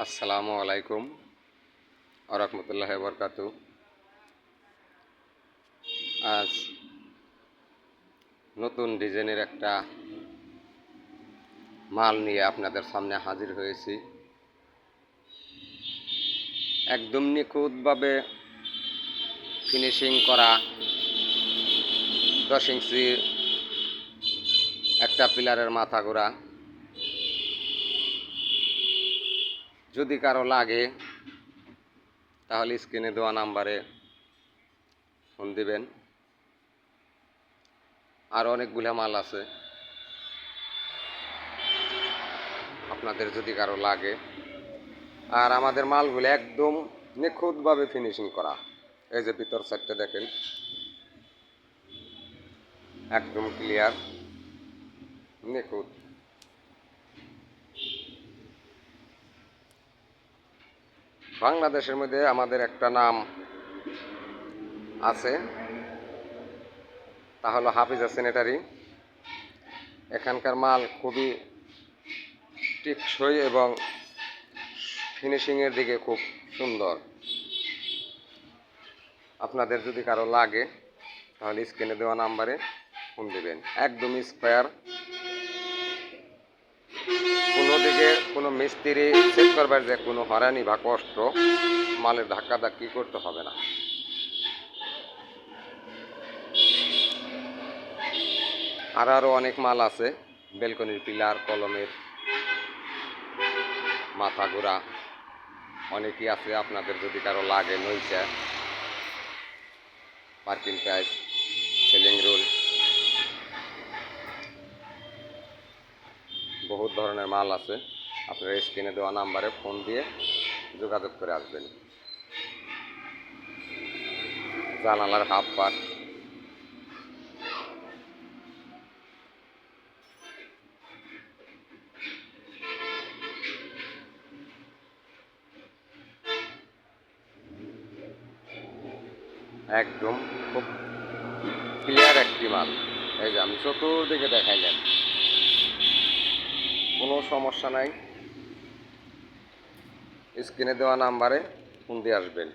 আসসালামু আলাইকুম আরহামতুল্লাহি বরকাতু। আজ নতুন ডিজাইনের একটা মাল নিয়ে আপনাদের সামনে হাজির হয়েছি। একদম নিখুঁতভাবে ফিনিশিং করা 10 ইঞ্চি একটা পিলারের মাথা গোড়া। যদি কারো লাগে তাহলে স্ক্রিনে দেওয়া নাম্বারে ফোন দিবেন। আর অনেকগুলো মাল আছে, আপনাদের যদি কারো লাগে। আর আমাদের মালগুলো একদম নিখুঁতভাবে ফিনিশিং করা। এই যে ভিতর সাইডটা দেখেন, একদম ক্লিয়ার, নিখুঁত। বাংলাদেশের মধ্যে আমাদের একটা নাম আছে, তা হলো হাফিজা স্যানিটারি। এখানকার মাল খুবই টেকসই এবং ফিনিশিংয়ের দিকে খুব সুন্দর। আপনাদের যদি কারো লাগে তাহলে স্ক্রিনে দেওয়া নাম্বারে ফোন দেবেন। একদম স্কোয়ার, কোনো দিকে কোনো মিস্ত্রি চেক করবার যে কোনো হয়রানি বা কষ্ট, মালের ধাক্কা ধাক্কি করতে হবে না। আরও অনেক মাল আছে, বেলকনির পিলার, কলমের মাথা গোড়া অনেকই আছে। আপনাদের যদি কারো লাগে, নইচা, পার্কিং টাইস, সিলিং রোল, বহুত ধরনের মাল আছে। আপনারা স্ক্রিনে দেওয়া নাম্বারে ফোন দিয়ে যোগাযোগ করে আসবেন। জানালার হাফ পার্ট, একদম খুব ক্লিয়ার একটি মাল। এই যে আমি চতুর্দিকে দেখাইলাম, কোনো সমস্যা নাই। স্ক্রিনে দেওয়া নাম্বারে ফোন দিয়ে আসবেন।